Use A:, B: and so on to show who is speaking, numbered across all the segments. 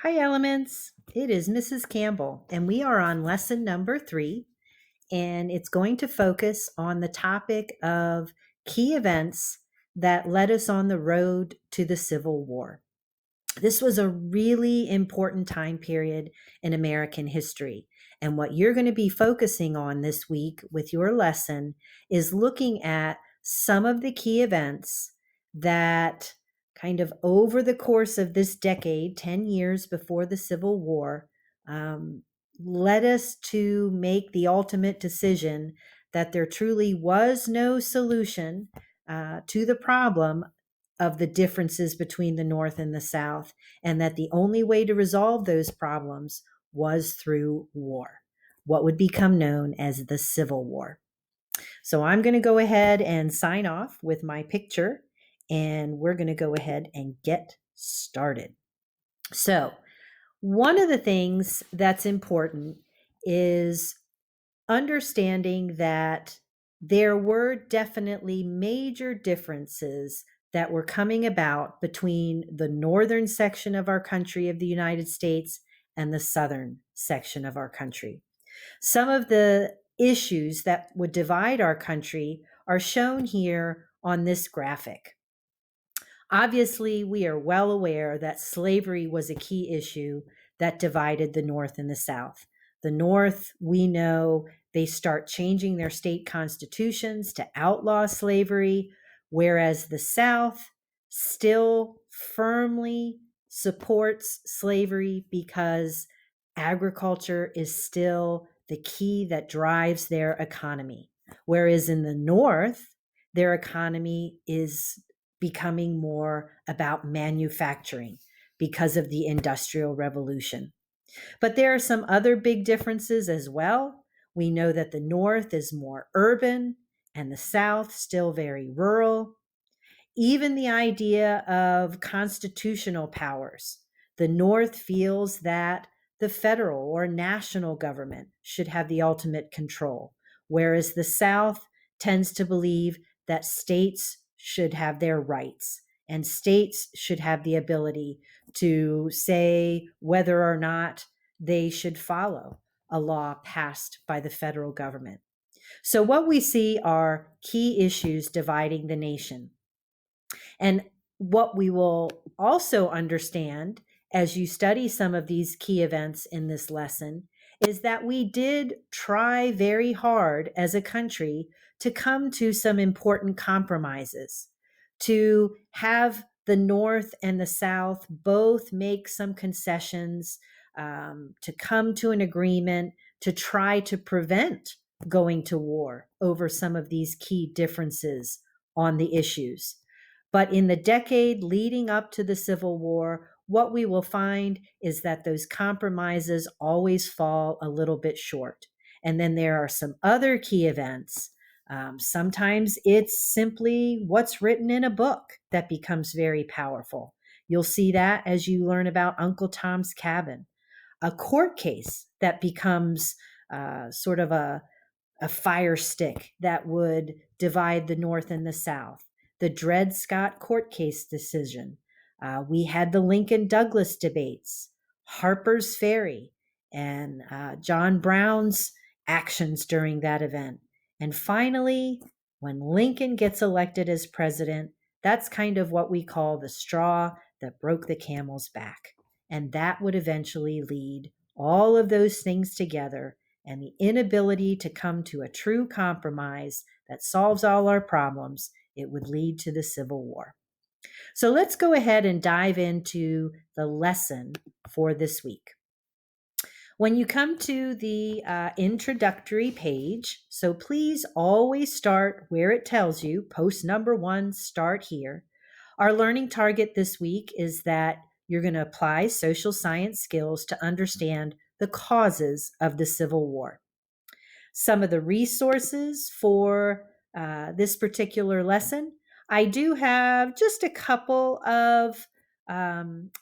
A: Hi, Elements. It is Mrs. Campbell, and we are on lesson number 3, and it's going to focus on the topic of key events that led us on the road to the Civil War. This was a really important time period in American history. And what you're going to be focusing on this week with your lesson is looking at some of the key events that kind of over the course of this decade, 10 years before the Civil War, um, led us to make the ultimate decision that there truly was no solution to the problem of the differences between the North and the South, and that the only way to resolve those problems was through war, what would become known as the Civil War. So I'm going to go ahead and sign off with my picture, and we're going to go ahead and get started. So, one of the things that's important is understanding that there were definitely major differences that were coming about between the northern section of our country of the United States and the southern section of our country. Some of the issues that would divide our country are shown here on this graphic. Obviously, we are well aware that slavery was a key issue that divided the North and the South. The North, we know they start changing their state constitutions to outlaw slavery, whereas the South still firmly supports slavery because agriculture is still the key that drives their economy. Whereas in the North, their economy is becoming more about manufacturing because of the Industrial Revolution. But there are some other big differences as well. We know that the North is more urban and the South still very rural. Even the idea of constitutional powers. The North feels that the federal or national government should have the ultimate control, whereas the South tends to believe that states should have their rights and states should have the ability to say whether or not they should follow a law passed by the federal government. So, what we see are key issues dividing the nation. And what we will also understand as you study some of these key events in this lesson is that we did try very hard as a country to come to some important compromises, to have the North and the South both make some concessions, to come to an agreement to try to prevent going to war over some of these key differences on the issues. But in the decade leading up to the Civil War, what we will find is that those compromises always fall a little bit short. And then there are some other key events. Sometimes it's simply what's written in a book that becomes very powerful. You'll see that as you learn about Uncle Tom's Cabin, a court case that becomes sort of a fire stick that would divide the North and the South. The Dred Scott court case decision. We had the Lincoln Douglas debates, Harper's Ferry, and John Brown's actions during that event. And finally, when Lincoln gets elected as president, that's kind of what we call the straw that broke the camel's back. And that would eventually lead all of those things together, and the inability to come to a true compromise that solves all our problems, it would lead to the Civil War. So let's go ahead and dive into the lesson for this week. When you come to the introductory page, so please always start where it tells you, post number 1, start here. Our learning target this week is that you're going to apply social science skills to understand the causes of the Civil War. Some of the resources for this particular lesson, I do have just a couple of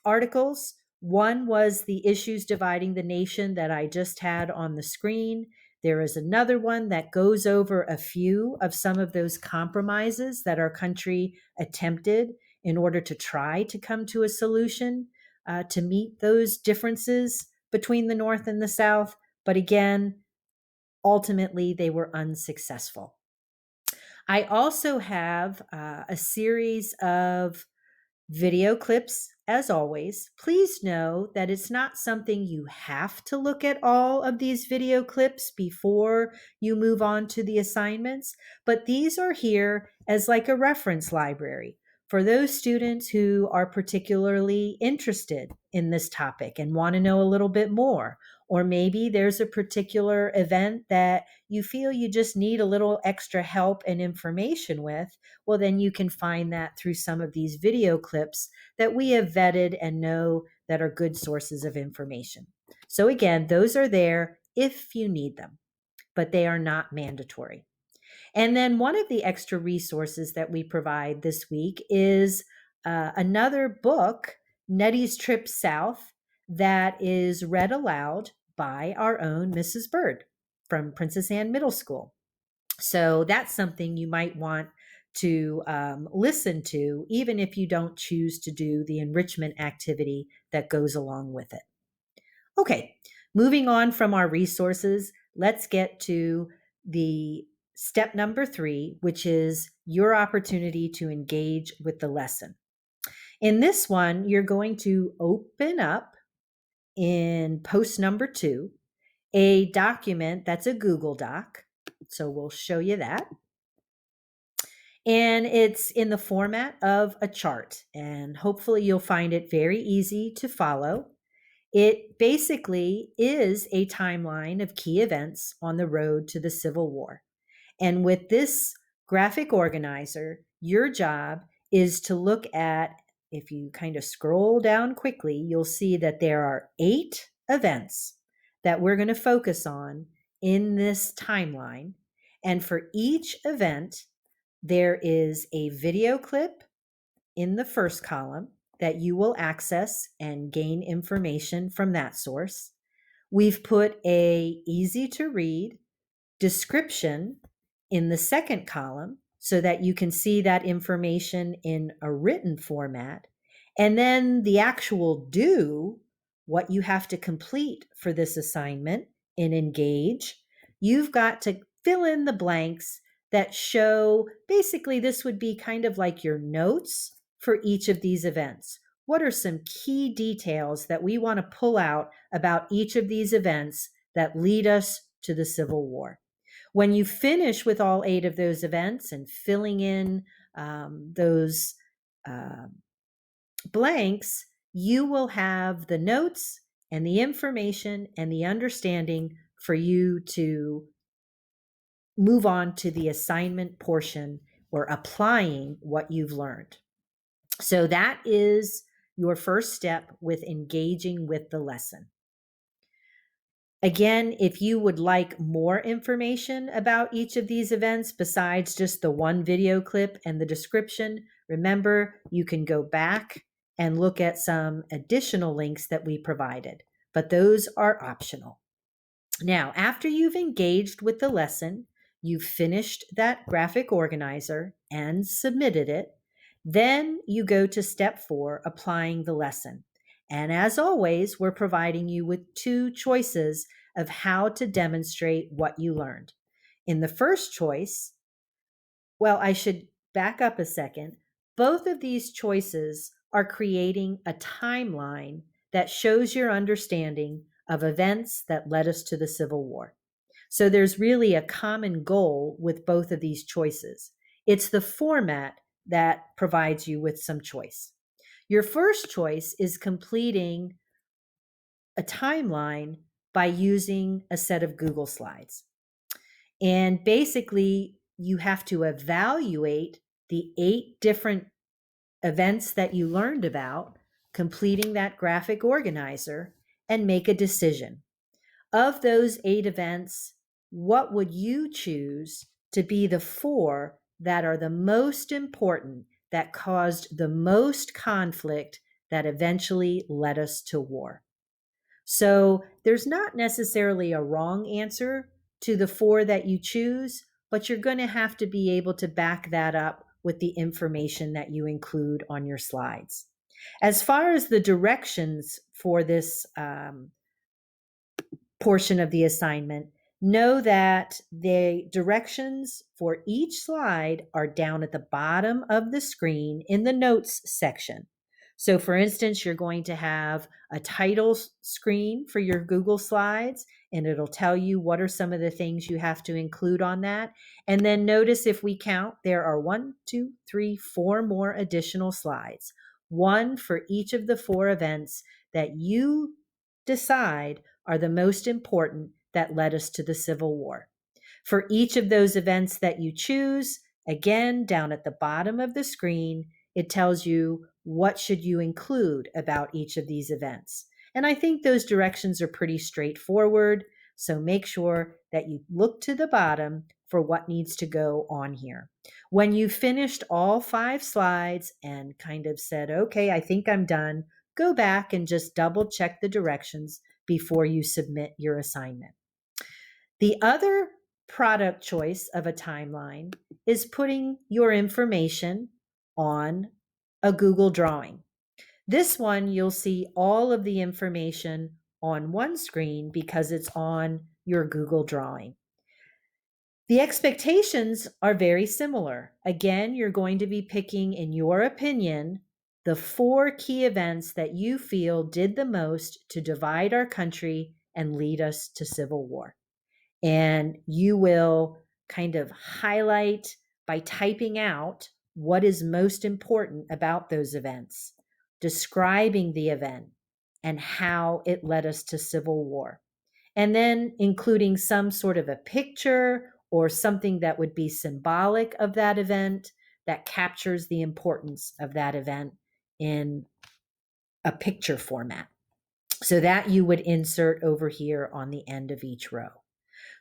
A: articles. One was the Issues Dividing the Nation that I just had on the screen. There is another one that goes over a few of some of those compromises that our country attempted in order to try to come to a solution. to meet those differences between the North and the South. But again, ultimately, they were unsuccessful. I also have a series of video clips, as always. Please know that it's not something you have to look at all of these video clips before you move on to the assignments, but these are here as like a reference library for those students who are particularly interested in this topic and want to know a little bit more. Or maybe there's a particular event that you feel you just need a little extra help and information with. Well, then you can find that through some of these video clips that we have vetted and know that are good sources of information. So again, those are there if you need them, but they are not mandatory. And then one of the extra resources that we provide this week is another book, Nettie's Trip South, that is read aloud by our own Mrs. Bird from Princess Anne Middle School. So that's something you might want to listen to, even if you don't choose to do the enrichment activity that goes along with it. Okay, moving on from our resources, let's get to the step number 3, which is your opportunity to engage with the lesson. In this one, you're going to open up in post number 2 a document that's a Google Doc. So we'll show you that. And it's in the format of a chart, and hopefully you'll find it very easy to follow. It basically is a timeline of key events on the road to the Civil War. And with this graphic organizer, your job is to look at, if you kind of scroll down quickly, you'll see that there are 8 events that we're going to focus on in this timeline. And for each event, there is a video clip in the first column that you will access and gain information from that source. We've put a easy to read description in the second column so that you can see that information in a written format. And then the actual what you have to complete for this assignment in Engage, you've got to fill in the blanks that show, basically this would be kind of like your notes for each of these events. What are some key details that we want to pull out about each of these events that lead us to the Civil War? When you finish with all 8 of those events and filling in those blanks, you will have the notes and the information and the understanding for you to move on to the assignment portion or applying what you've learned. So that is your first step with engaging with the lesson. Again, if you would like more information about each of these events besides just the one video clip and the description, remember you can go back and look at some additional links that we provided, but those are optional. Now, after you've engaged with the lesson, you've finished that graphic organizer and submitted it, then you go to step 4, applying the lesson. And as always, we're providing you with 2 choices of how to demonstrate what you learned. In the first choice, well, I should back up a second. Both of these choices are creating a timeline that shows your understanding of events that led us to the Civil War. So there's really a common goal with both of these choices. It's the format that provides you with some choice. Your first choice is completing a timeline by using a set of Google Slides. And basically, you have to evaluate the 8 different events that you learned about, completing that graphic organizer, and make a decision. Of those 8 events, what would you choose to be the 4 that are the most important, that caused the most conflict, that eventually led us to war? So there's not necessarily a wrong answer to the 4 that you choose, but you're going to have to be able to back that up with the information that you include on your slides. As far as the directions for this portion of the assignment, know that the directions for each slide are down at the bottom of the screen in the notes section. So, for instance, you're going to have a title screen for your Google Slides, and it'll tell you what are some of the things you have to include on that. And then notice, if we count, there are 1, 2, 3, 4 more additional slides, one for each of the 4 events that you decide are the most important that led us to the Civil War. For each of those events that you choose, again, down at the bottom of the screen, it tells you what should you include about each of these events. And I think those directions are pretty straightforward, so make sure that you look to the bottom for what needs to go on here. When you finished all 5 slides and kind of said, okay, I think I'm done, go back and just double check the directions before you submit your assignment. The other product choice of a timeline is putting your information on a Google drawing. This one, you'll see all of the information on one screen because it's on your Google drawing. The expectations are very similar. Again, you're going to be picking, in your opinion, the 4 key events that you feel did the most to divide our country and lead us to civil war. And you will kind of highlight by typing out what is most important about those events, describing the event and how it led us to civil war, and then including some sort of a picture or something that would be symbolic of that event that captures the importance of that event in a picture format. So that you would insert over here on the end of each row.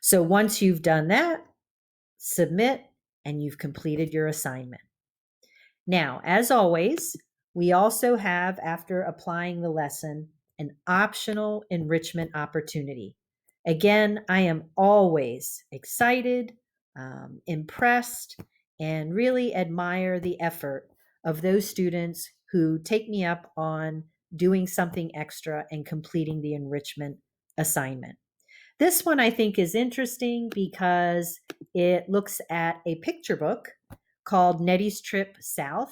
A: So once you've done that, submit, and you've completed your assignment. Now, as always, we also have, after applying the lesson, an optional enrichment opportunity. Again, I am always excited, impressed, and really admire the effort of those students who take me up on doing something extra and completing the enrichment assignment. This one I think is interesting because it looks at a picture book called Nettie's Trip South.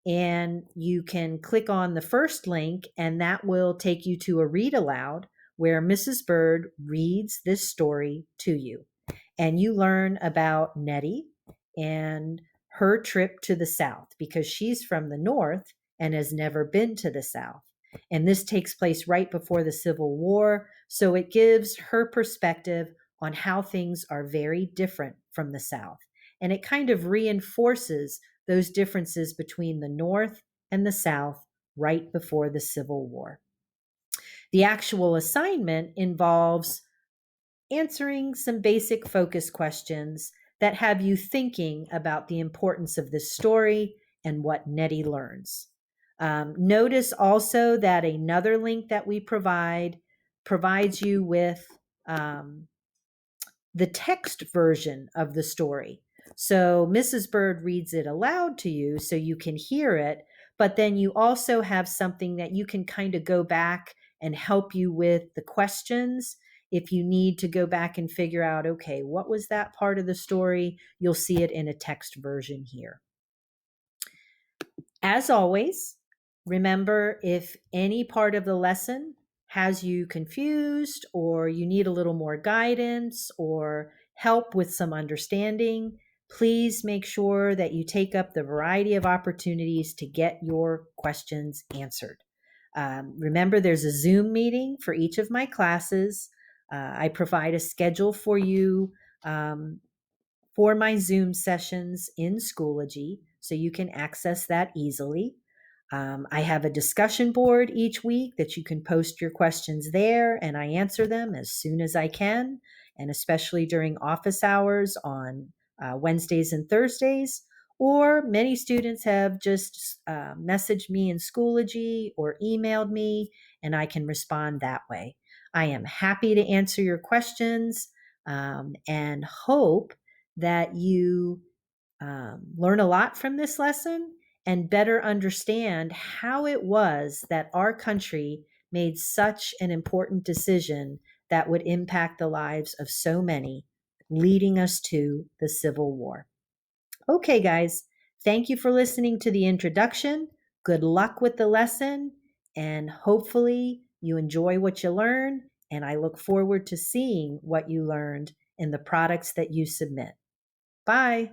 A: And you can click on the first link, and that will take you to a read aloud where Mrs. Bird reads this story to you. And you learn about Nettie and her trip to the South because she's from the North and has never been to the South. And this takes place right before the Civil War. So it gives her perspective on how things are very different from the South. And it kind of reinforces those differences between the North and the South right before the Civil War. The actual assignment involves answering some basic focus questions that have you thinking about the importance of this story and what Nettie learns. Notice also that another link that we provides you with the text version of the story. So Mrs. Bird reads it aloud to you so you can hear it, but then you also have something that you can kind of go back and help you with the questions. If you need to go back and figure out, okay, what was that part of the story? You'll see it in a text version here. As always, remember, if any part of the lesson has you confused or you need a little more guidance or help with some understanding, please make sure that you take up the variety of opportunities to get your questions answered. Remember, there's a Zoom meeting for each of my classes. I provide a schedule for you for my Zoom sessions in Schoology, so you can access that easily. I have a discussion board each week that you can post your questions there, and I answer them as soon as I can, and especially during office hours on Wednesdays and Thursdays. Or many students have just messaged me in Schoology or emailed me, and I can respond that way. I am happy to answer your questions and hope that you learn a lot from this lesson and better understand how it was that our country made such an important decision that would impact the lives of so many, leading us to the Civil War. Okay, guys, thank you for listening to the introduction. Good luck with the lesson, and hopefully you enjoy what you learn. And I look forward to seeing what you learned in the products that you submit. Bye.